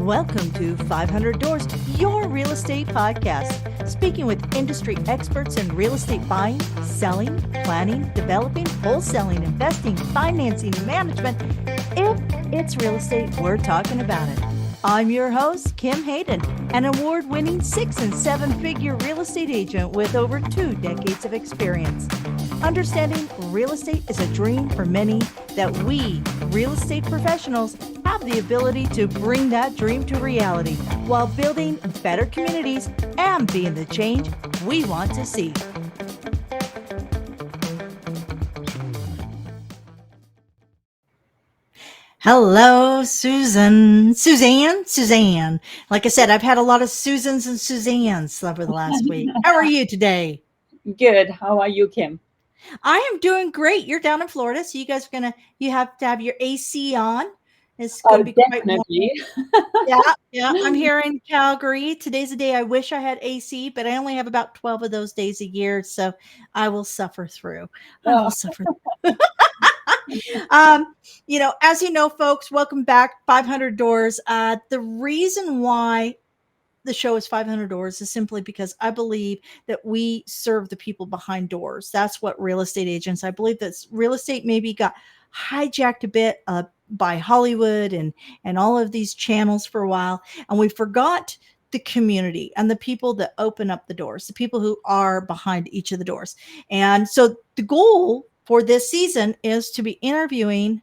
Welcome to 500 Doors, your real estate podcast. Speaking with industry experts in real estate buying, selling, planning, developing, wholesaling, investing, financing, management. If it's real estate, we're talking about it. I'm your host, Kim Hayden, an award-winning 6- and 7-figure real estate agent with over 2 decades of experience. Understanding real estate is a dream for many, that we, real estate professionals, have the ability to bring that dream to reality while building better communities and being the change we want to see. Hello, Susanne. Like I said, I've had a lot of Susans and Suzannes over the last week. How are you today? Good. How are you, Kim? I am doing great. You're down in Florida, so you have to have your AC on. It's going to be quite warm. Definitely. Yeah. I'm here in Calgary. Today's the day I wish I had AC, but I only have about 12 of those days a year, so I will suffer through. Oh, As you know, folks, welcome back, 500 Doors. The reason why the show is 500 Doors is simply because I believe that we serve the people behind doors. That's what real estate agents, I believe that real estate maybe got hijacked a bit by Hollywood and all of these channels for a while. And we forgot the community and the people that open up the doors, the people who are behind each of the doors. And so the goal for this season is to be interviewing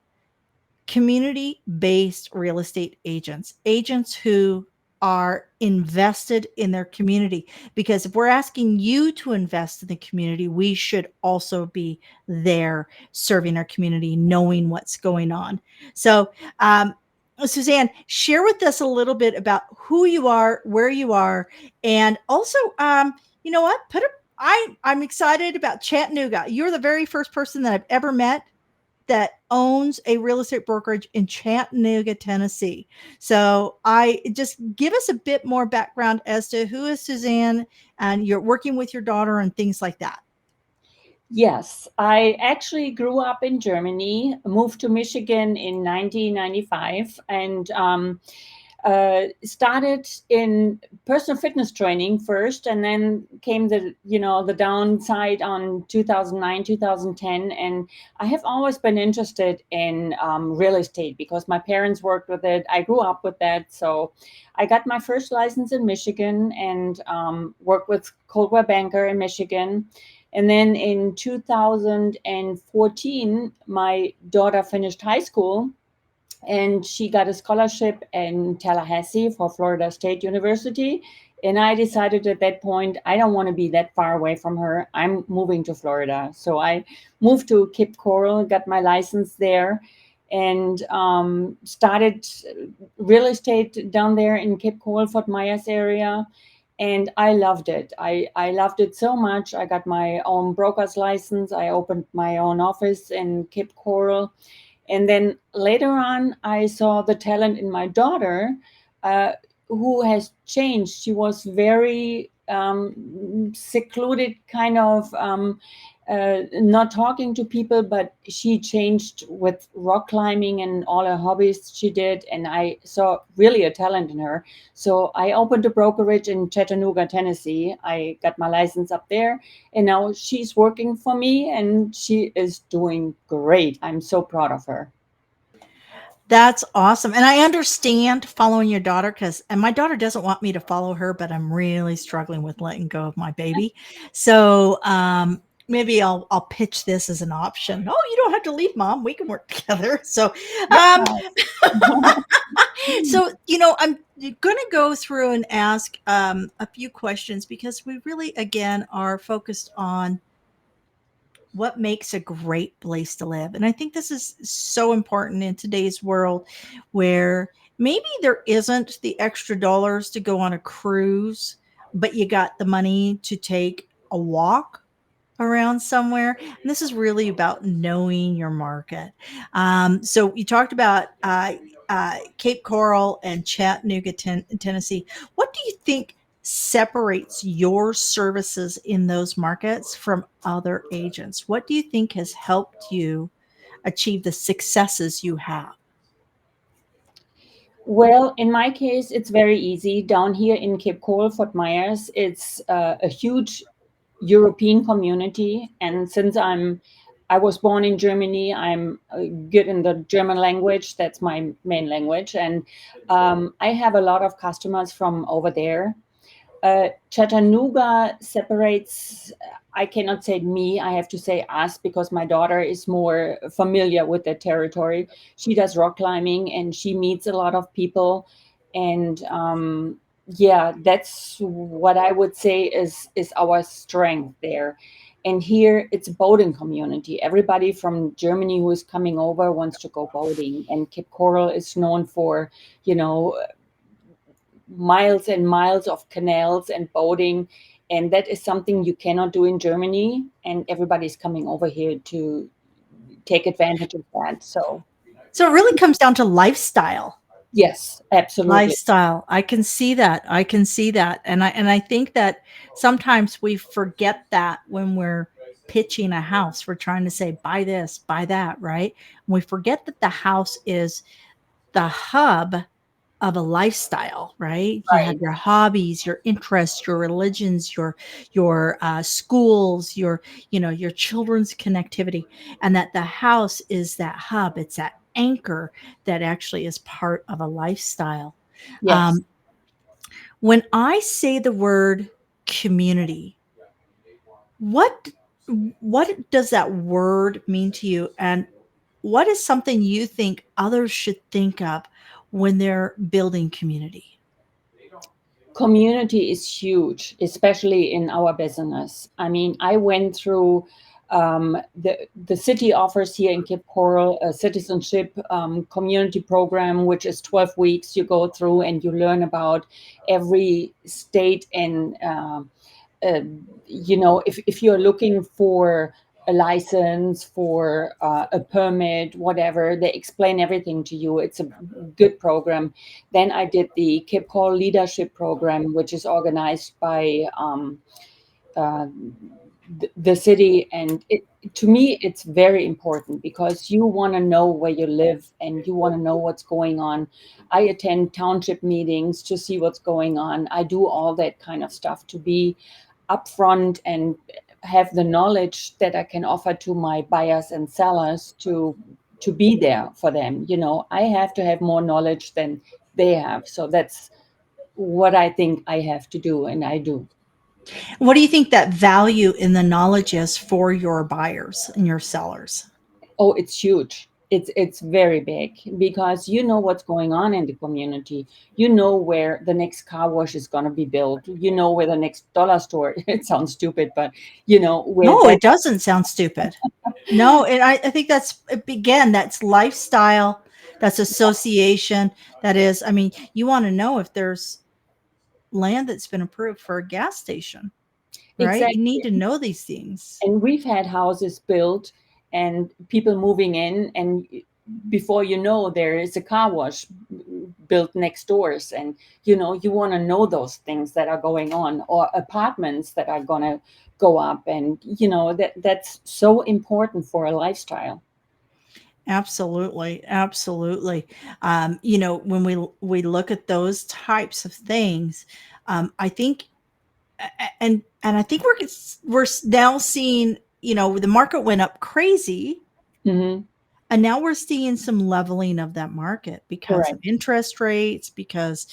community-based real estate agents who are invested in their community. Because if we're asking you to invest in the community, we should also be there serving our community, knowing what's going on. So, Susanne, share with us a little bit about who you are, where you are, and also, you know what? I'm excited about Chattanooga. You're the very first person that I've ever met that owns a real estate brokerage in Chattanooga, Tennessee. So I just give us a bit more background as to who is Susanne and you're working with your daughter and things like that. yes. I actually grew up in Germany, moved to Michigan in 1995, and started in personal fitness training first, and then came the downside on 2009, 2010. And I have always been interested in real estate because my parents worked with it. I grew up with that. So I got my first license in Michigan and worked with Coldwell Banker in Michigan. And then in 2014, my daughter finished high school and she got a scholarship in Tallahassee for Florida State University. And I decided at that point, I don't want to be that far away from her. I'm moving to Florida. So I moved to Cape Coral, got my license there, and started real estate down there in Cape Coral, Fort Myers area. And I loved it. I loved it so much. I got my own broker's license. I opened my own office in Cape Coral. And then later on, I saw the talent in my daughter, who has changed. She was very secluded, kind of not talking to people, but she changed with rock climbing and all her hobbies she did. And I saw really a talent in her. So I opened a brokerage in Chattanooga, Tennessee. I got my license up there. And now she's working for me and she is doing great. I'm so proud of her. That's awesome. And I understand following your daughter and my daughter doesn't want me to follow her, but I'm really struggling with letting go of my baby. So, maybe I'll pitch this as an option. Oh, you don't have to leave, Mom. We can work together. So, um, I'm going to go through and ask a few questions because we really, again, are focused on what makes a great place to live. And I think this is so important in today's world where maybe there isn't the extra dollars to go on a cruise, but you got the money to take a walk around somewhere. And this is really about knowing your market. So you talked about Cape Coral and Chattanooga, Tennessee. What do you think separates your services in those markets from other agents? What do you think has helped you achieve the successes you have? Well, in my case, it's very easy. Down here in Cape Coral, Fort Myers, it's a huge European community, and since I was born in Germany, I'm good in the German language. That's my main language, and I have a lot of customers from over there. Chattanooga separates, I cannot say me, I have to say us because my daughter is more familiar with the territory. She does rock climbing and she meets a lot of people. And yeah, that's what I would say is our strength there. And here it's a boating community. Everybody from Germany who is coming over wants to go boating. And Cape Coral is known for, you know, miles and miles of canals and boating, and that is something you cannot do in Germany, and everybody's coming over here to take advantage of that. So So it really comes down to lifestyle. yes, absolutely. Lifestyle. I can see that. I can see that. And I think that sometimes we forget that when we're pitching a house. We're trying to say buy this, buy that, right? And we forget that the house is the hub of a lifestyle, right? You have Right. your hobbies, your interests, your religions, your schools, your children's connectivity, and that the house is that hub. It's that anchor that actually is part of a lifestyle. Yes. Um, when I say the word community, what what does that word mean to you, and what is something you think others should think of when they're building community? Community is huge, especially in our business. I mean, I went through the city offers here in Cape Coral a citizenship community program, which is 12 weeks. You go through and you learn about every state and uh, if you're looking for a license for a permit, whatever, they explain everything to you. It's a good program. Then I did the Cape Coral Leadership Program, which is organized by uh, the city, and to me it's very important because you want to know where you live and you want to know what's going on. I attend township meetings to see what's going on. I do all that kind of stuff to be upfront and have the knowledge that I can offer to my buyers and sellers to be there for them. I have to have more knowledge than they have, so that's what I think I have to do, and I do. What do you think that value in the knowledge is for your buyers and your sellers? Oh, it's huge. It's very big because you know what's going on in the community. You know where the next car wash is going to be built. You know where the next dollar store. It sounds stupid, but you know where No, that. it doesn't sound stupid. No, and I think that's again, that's lifestyle, that's association. That is, I mean, you want to know if there's land that's been approved for a gas station, right? You need Exactly. to know these things. And we've had houses built and people moving in, and before you know, there is a car wash built next doors, and you want to know those things that are going on, or apartments that are going to go up, and that's so important for a lifestyle. Absolutely, absolutely. When we look at those types of things, I think, and I think we're now seeing, the market went up crazy, Hmm. and now we're seeing some leveling of that market because of Correct. interest rates, because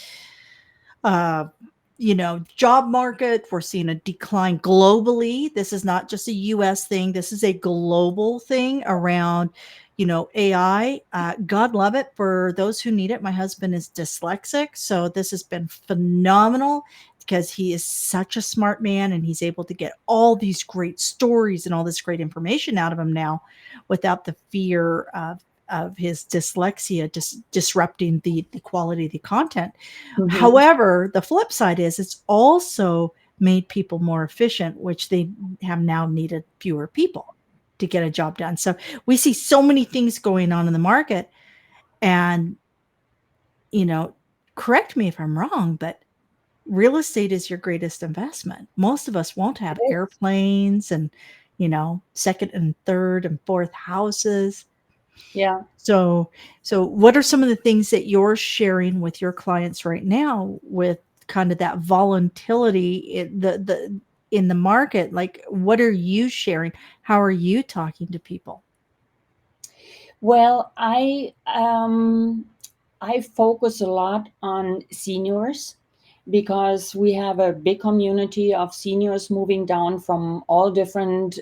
uh, job market. We're seeing a decline globally. This is not just a US thing. This is a global thing around, AI. God love it for those who need it. My husband is dyslexic. So this has been phenomenal because he is such a smart man and he's able to get all these great stories and all this great information out of him now without the fear of his dyslexia disrupting the quality of the content. Hmm. However, the flip side is it's also made people more efficient, which they have now needed fewer people to get a job done. So we see so many things going on in the market. And, you know, correct me if I'm wrong, but real estate is your greatest investment. Most of us won't have airplanes and, second and third and fourth houses. Yeah. So, so what are some of the things that you're sharing with your clients right now with kind of that volatility in the market? Like, what are you sharing? How are you talking to people? Well, I focus a lot on seniors because we have a big community of seniors moving down from all different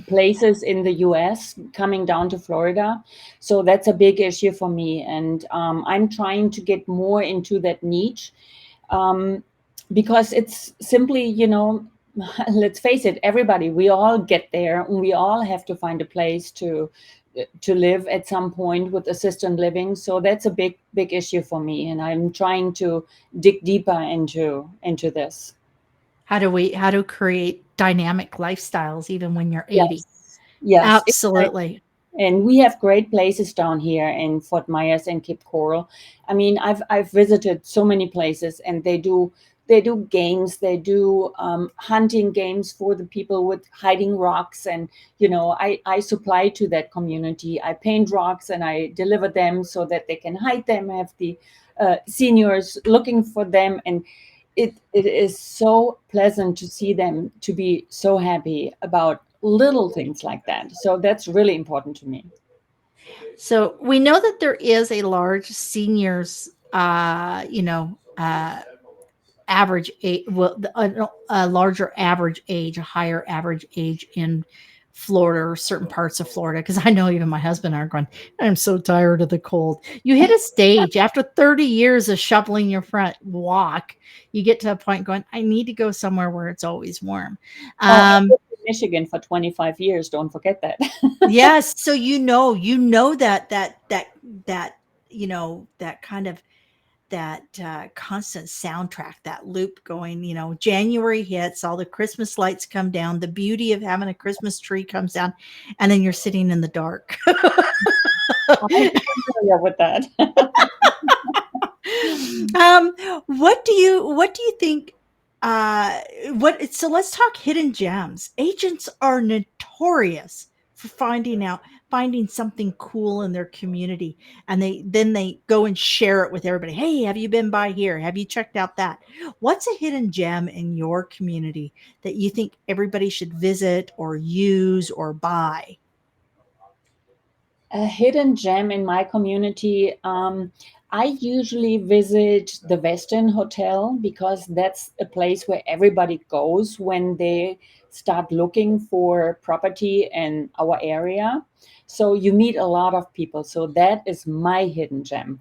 places in the US coming down to Florida. So that's a big issue for me. And I'm trying to get more into that niche um, because it's simply, let's face it, everybody, we all get there. And we all have to find a place to live at some point with assisted living. So that's a big issue for me. And I'm trying to dig deeper into this. How to create dynamic lifestyles even when you're 80? Yes. Yes, exactly. Absolutely. And we have great places down here in Fort Myers and Cape Coral. I mean, I've visited so many places, and they do games, they do hunting games for the people with hiding rocks, and I supply to that community. I paint rocks and I deliver them so that they can hide them. I have the seniors looking for them, and it is so pleasant to see them to be so happy about little things like that. So that's really important to me. So we know that there is a large seniors, average age, well, a larger average age, a higher average age in Florida or certain parts of Florida. Because I know even my husband and I are going, I'm so tired of the cold. You hit a stage after 30 years of shoveling your front walk, you get to a point going, I need to go somewhere where it's always warm. Oh, I Um, lived in Michigan for 25 years. Don't forget that. yes. So that, that kind of that constant soundtrack, that loop going, January hits, all the Christmas lights come down, the beauty of having a Christmas tree comes down, and then you're sitting in the dark. I'm familiar with that. um, what do you think? What so let's talk hidden gems. Agents are notorious for finding something cool in their community, and they go and share it with everybody. Hey, have you been by here? Have you checked out that? What's a hidden gem in your community that you think everybody should visit or use or buy? A hidden gem in my community. I usually visit the Western Hotel because that's a place where everybody goes when they start looking for property in our area. So you meet a lot of people. So that is my hidden gem.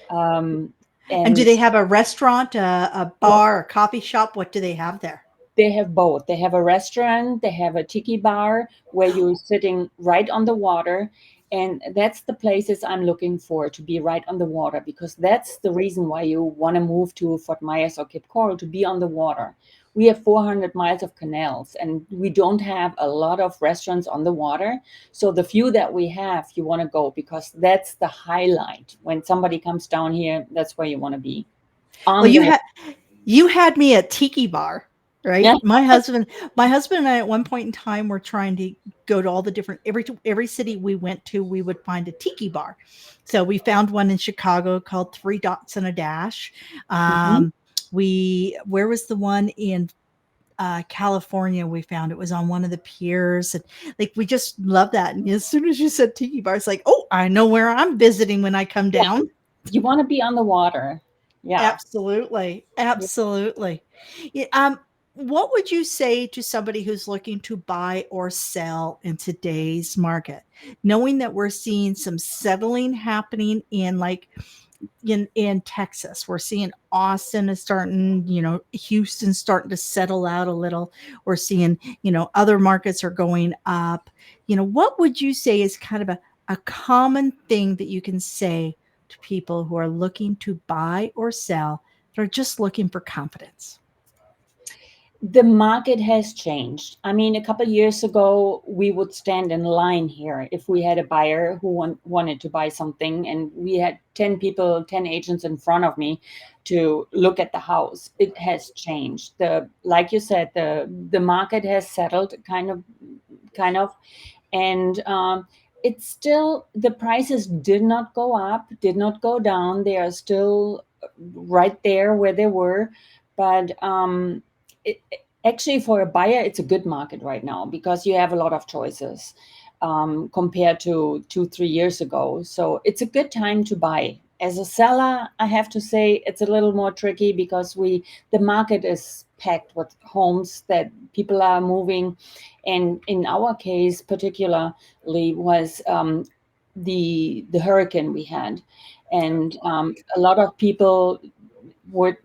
Um, And do and they have a restaurant, a bar, a coffee shop? What do they have there? They have both. They have a restaurant, they have a tiki bar where you're sitting right on the water. And that's the places I'm looking for, to be right on the water, because that's the reason why you want to move to Fort Myers or Cape Coral, to be on the water. We have 400 miles of canals and we don't have a lot of restaurants on the water. So the few that we have, you want to go because that's the highlight. When somebody comes down here, that's where you want to be, Well, on the water. you had me at tiki bar, Yeah. right? My husband and I at one point in time were trying to go to all the different every city we went to, we would find a tiki bar. So we found one in Chicago called Three Dots and a Dash. Mhm. We Where was the one in California? We found it was on one of the piers, and like we just love that. And as soon as you said tiki bar, it's like, oh, I know where I'm visiting when I come Yeah. down. You want to be on the water. Yeah. Absolutely, absolutely. Yeah, what would you say to somebody who's looking to buy or sell in today's market, knowing that we're seeing some settling happening in in Texas? We're seeing Austin is starting, Houston starting to settle out a little. We're seeing, other markets are going up. What would you say is kind of a common thing that you can say to people who are looking to buy or sell, that are just looking for confidence? The market has changed. I mean, a couple years ago, we would stand in line here if we had a buyer who wanted to buy something, and we had 10 people, 10 agents in front of me to look at the house. It has changed. Like you said, the market has settled kind of, and it's still, the prices did not go up, did not go down. They are still right there where they were. But actually, for a buyer, it's a good market right now because you have a lot of choices compared to 2, 3 years ago. So it's a good time to buy. As a seller, I have to say it's a little more tricky because the market is packed with homes that people are moving, and in our case, particularly, was the hurricane we had, and a lot of people were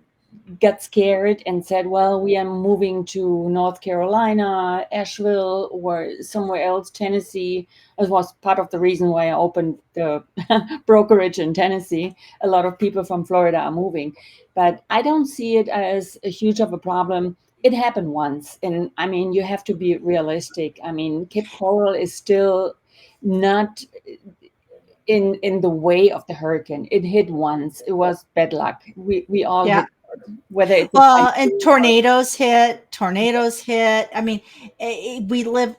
got scared and said, well, we are moving to North Carolina, Asheville, or somewhere else, Tennessee. It was part of the reason why I opened the brokerage in Tennessee. A lot of people from Florida are moving, but I don't see it as a huge of a problem. It happened once. And I mean, you have to be realistic. I mean, Cape Coral is still not in the way of the hurricane. It hit once. It was bad luck. We all Yeah. hit, whether it's a Well, and typhoon or tornadoes hit. I mean, we live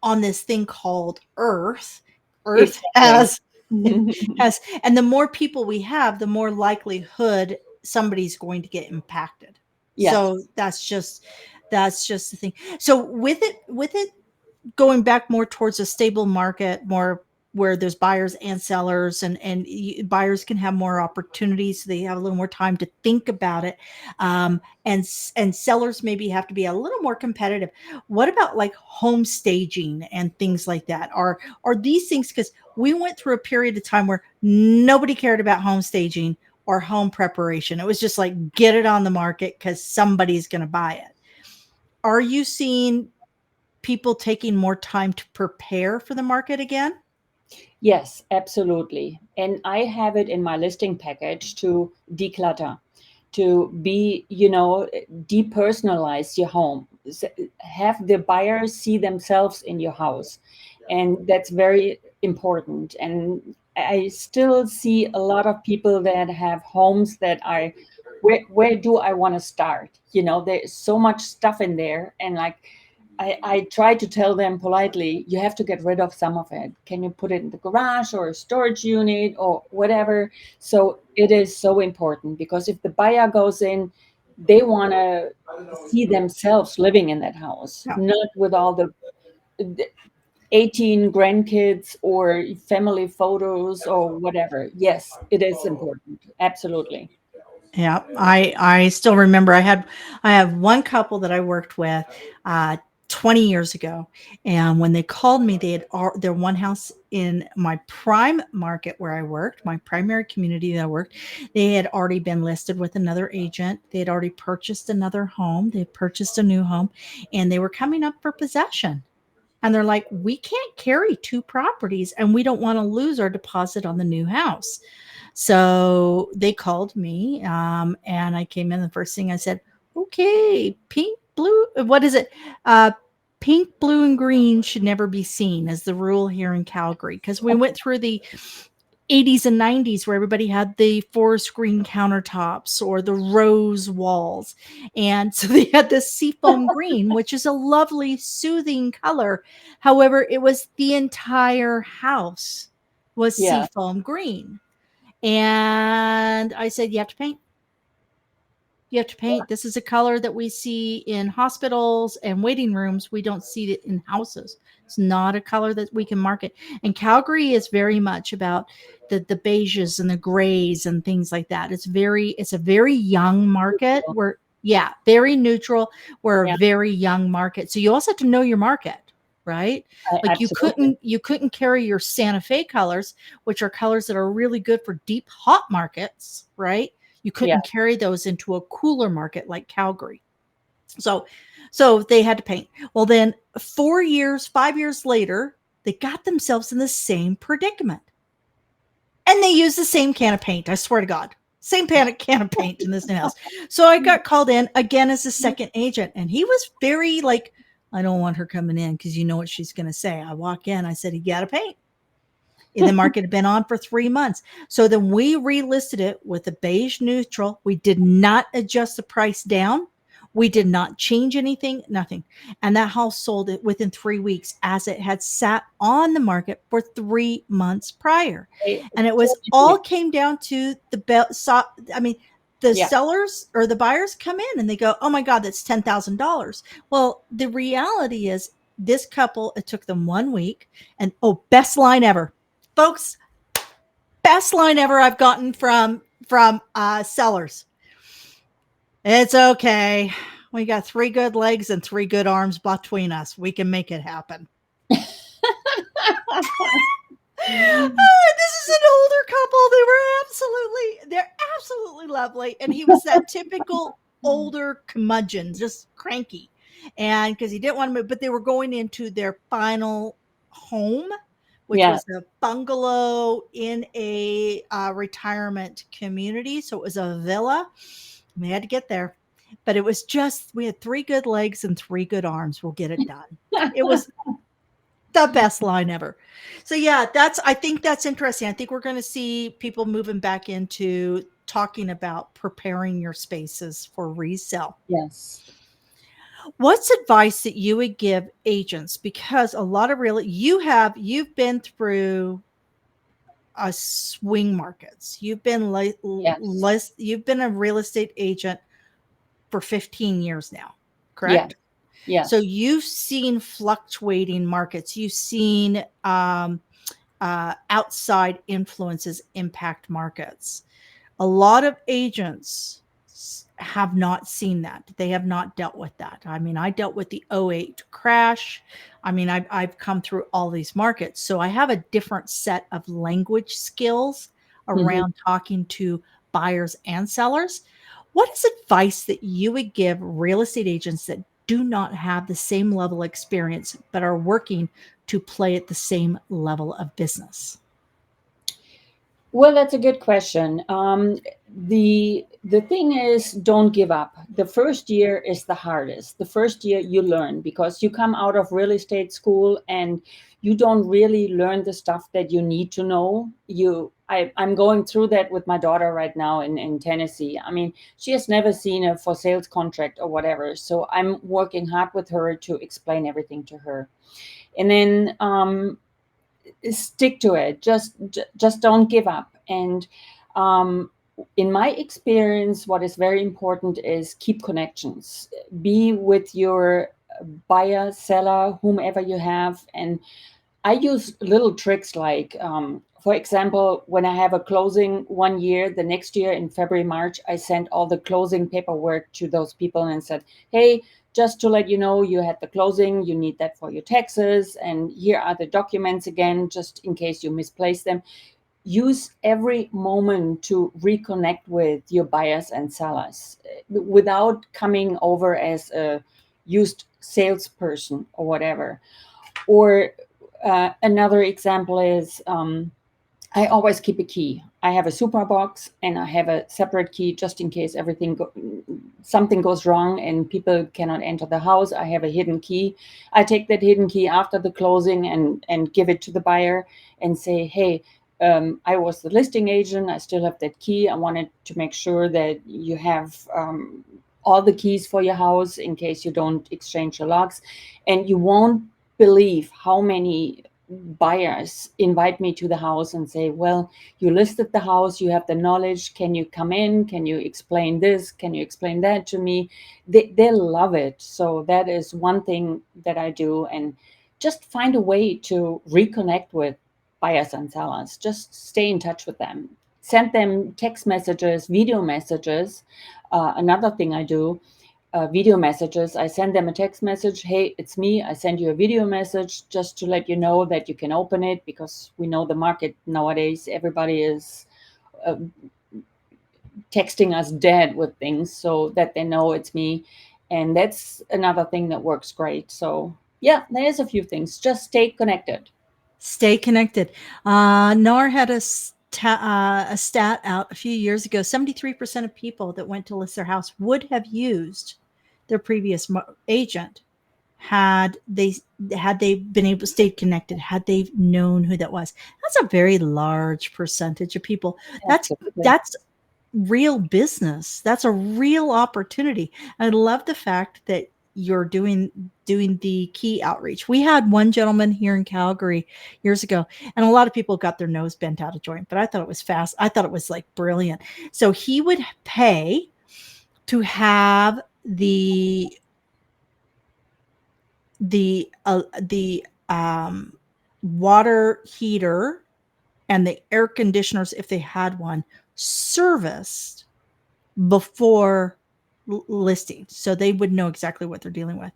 on this thing called Earth. Earth exactly. has, and the more people we have, the more likelihood somebody's going to get impacted. Yes. So that's just the thing. So with it going back more towards a stable market, more where there's buyers and sellers, and buyers can have more opportunities, so they have a little more time to think about it, and sellers maybe have to be a little more competitive. What about like home staging and things like that? Are these things, because we went through a period of time where nobody cared about home staging or home preparation. It was just like, get it on the market because somebody's going to buy it. Are you seeing people taking more time to prepare for the market again? Yes, absolutely. And I have it in my listing package to declutter, to be, depersonalize your home. Have the buyer see themselves in your house. And that's very important. And I still see a lot of people that have homes that are, where do I want to start? There's so much stuff in there. And like, I try to tell them politely, you have to get rid of some of it. Can you put it in the garage or a storage unit or whatever? So it is so important because if the buyer goes in, they want to see themselves living in that house, Yeah. not with all the 18 grandkids or family photos or whatever. Yes, it is important. Absolutely. Yeah, I still remember I have one couple that I worked with uh 20 years ago, and when they called me, they had their one house in my prime market where I worked, my primary community that I worked. They had already been listed with another agent. They had already purchased another home. They had purchased a new home, and they were coming up for possession. And they're like, we can't carry two properties, and we don't want to lose our deposit on the new house. So they called me, and I came in. The first thing I said, okay, pink, blue, what is it? Uh, Pink, blue, and green should never be seen as the rule here in Calgary, because we went through the 80s and 90s where everybody had the forest green countertops or the rose walls. And so they had this seafoam green, which is a lovely, soothing color. However, it was the entire house was Yeah, seafoam green. And I said, you have to paint. You have to paint. This is a color that we see in hospitals and waiting rooms. We don't see it in houses. It's not a color that we can market. And Calgary is very much about the beiges and the grays and things like that. It's a very young market. We're Yeah, very neutral. We're a yeah, very young market. So you also have to know your market, right? Like absolutely. you couldn't carry your Santa Fe colors, which are colors that are really good for deep hot markets, right? You Yeah, couldn't carry those into a cooler market like Calgary. So so they had to paint. Well, then 4 years, 5 years later, they got themselves in the same predicament. And they used the same can of paint. I swear to God. Same can of paint in this new house. So I got called in again as a second agent, and he was very like, I don't want her coming in because you know what she's going to say. I walk in, I said, you got to paint. The market had been on for 3 months. So then we relisted it with a beige neutral. We did not adjust the price down. We did not change anything, nothing. And that house sold it within 3 weeks as it had sat on the market for 3 months prior. I And it was totally all agree. came down to I mean, the Yeah. sellers or the buyers come in and they go, oh my God, that's $10,000. Well, the reality is this couple, it took them 1 week and oh, best line ever. Folks, best line ever I've gotten from sellers. It's okay. We got 3 good legs and 3 good arms between us. We can make it happen. This is an older couple. They're absolutely lovely. And he was that typical older curmudgeon, just cranky. And because he didn't want to move, but they were going into their final home, which Yeah. was a bungalow in a retirement community. So it was a villa. We had to get there. But it was just, we had 3 good legs and 3 good arms. We'll get it done. It was the best line ever. So yeah, I think that's interesting. I think we're going to see people moving back into talking about preparing your spaces for resale. Yes. What's advice that you would give agents? Because a lot of you've been through a swing markets. Yes. You've been a real estate agent for 15 years now, Yes. correct? So Yes. you've seen fluctuating markets. You've seen outside influences impact markets. A lot of agents have not seen that. They have not dealt with that. I mean, I dealt with the '08 crash. I mean, I've come through all these markets. So I have a different set of language skills Mhm. around talking to buyers and sellers. What is advice that you would give real estate agents that do not have the same level of experience but are working to play at the same level of business? Well, that's a good question. The thing is, don't give up. The first year is the hardest. The first year you learn because you come out of real estate school and you don't really learn the stuff that you need to know. I'm going through that with my daughter right now in Tennessee. I mean, she has never seen a for sales contract or whatever. So I'm working hard with her to explain everything to her. And then stick to it. Just don't give up. And um, in my experience, what is very important is keep connections. Be with your buyer, seller, whomever you have, and I use little tricks like, for example, when I have a closing 1 year, the next year in February, March, I sent all the closing paperwork to those people and said, hey, just to let you know, you had the closing, you need that for your taxes, and here are the documents again, just in case you misplace them. Use every moment to reconnect with your buyers and sellers without coming over as a used salesperson or whatever. Or another example is I always keep a key. I have a super box and I have a separate key just in case something goes wrong and people cannot enter the house. I have a hidden key. I take that hidden key after the closing and give it to the buyer and say, hey, I was the listing agent. I still have that key. I wanted to make sure that you have all the keys for your house in case you don't exchange your locks. And you won't believe how many buyers invite me to the house and say, well, you listed the house, you have the knowledge, can you come in, can you explain this, can you explain that to me? They love it. So that is one thing that I do. And just find a way to reconnect with buyers and sellers. Just stay in touch with them, send them text messages, video messages. Another thing I do, video messages. I send them a text message. Hey, it's me. I send you a video message just to let you know that you can open it because we know the market nowadays. Everybody is uh, texting us dead with things so that they know it's me. And that's another thing that works great. So, yeah, there's a few things. Just stay connected. Stay connected. NAR had a stat out a few years ago. 73% of people that went to list their house would have used their previous agent had they had they been able to stay connected, had they known who that was. That's a very large percentage of people. That's Absolutely. that's real business. That's a real opportunity. I love the fact that you're doing the key outreach. We had one gentleman here in Calgary years ago, and a lot of people got their nose bent out of joint, but I thought it was fast. I thought it was like brilliant. So he would pay to have the water heater and the air conditioners, if they had one, serviced before listing, so they would know exactly what they're dealing with.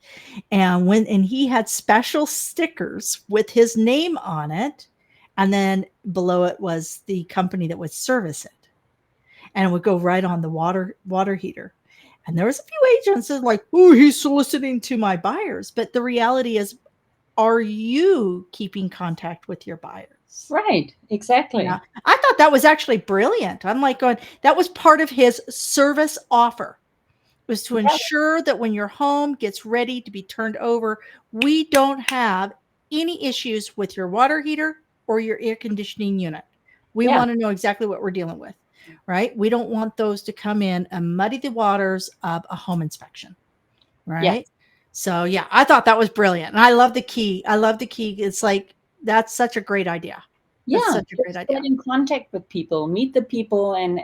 And he had special stickers with his name on it, and then below it was the company that would service it, and it would go right on the water heater. And there was a few agents that like, oh, he's soliciting to my buyers, but the reality is, are you keeping contact with your buyers? Right, exactly. Yeah. I thought that was actually brilliant. I'm like going, that was part of his service offer, was to ensure that when your home gets ready to be turned over, we don't have any issues with your water heater or your air conditioning unit. We want to know exactly what we're dealing with, right? We don't want those to come in and muddy the waters of a home inspection, right? Yes. So yeah, I thought that was brilliant. And I love the key. It's like, that's such a great idea. Yeah, such a great idea. Get in contact with people, meet the people, and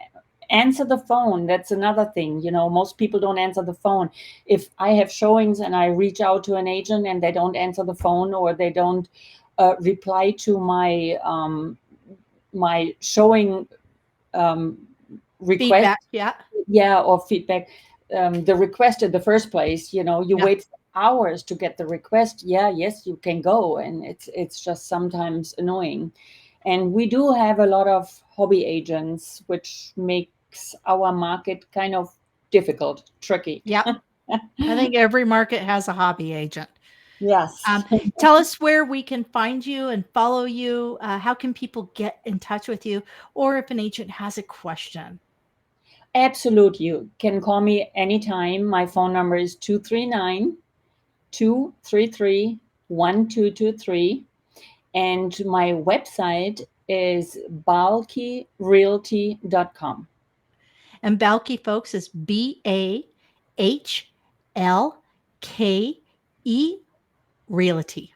answer the phone. That's another thing. Most people don't answer the phone. If I have showings and I reach out to an agent and they don't answer the phone, or they don't reply to my my showing request, feedback, or feedback, the request in the first place, you wait for hours to get the request. Yes, you can go, and it's just sometimes annoying. And we do have a lot of hobby agents, which makes our market kind of difficult, tricky. Yep. I think every market has a hobby agent. Yes. Tell us where we can find you and follow you. How can people get in touch with you? Or if an agent has a question. Absolutely. You can call me anytime. My phone number is 239-233-1223. And my website is bahlkerealty.com. And Bahlke, folks, is BAHLKE Realty.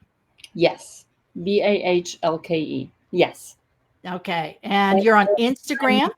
Yes. BAHLKE. Yes. Okay. And you're on Instagram?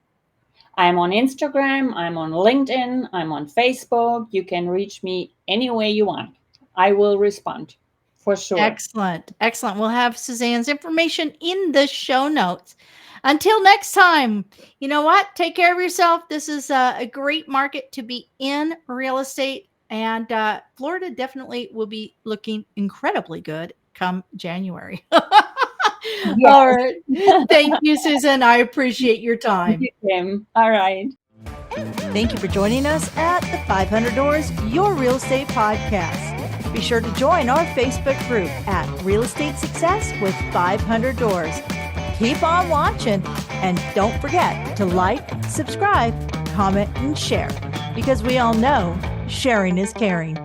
I'm on Instagram. I'm on LinkedIn. I'm on Facebook. You can reach me any way you want. I will respond. For sure. Excellent. Excellent. We'll have Susanne's information in the show notes. Until next time, you know what? Take care of yourself. This is a great market to be in real estate. And Florida definitely will be looking incredibly good come January. Yes. All right. Thank you, Susanne. I appreciate your time. Thank you, Kim. All right. Thank you for joining us at the 500 Doors, Your Real Estate Podcast. Be sure to join our Facebook group at Real Estate Success with 500 Doors. Keep on watching, and don't forget to like, subscribe, comment, and share, because we all know sharing is caring.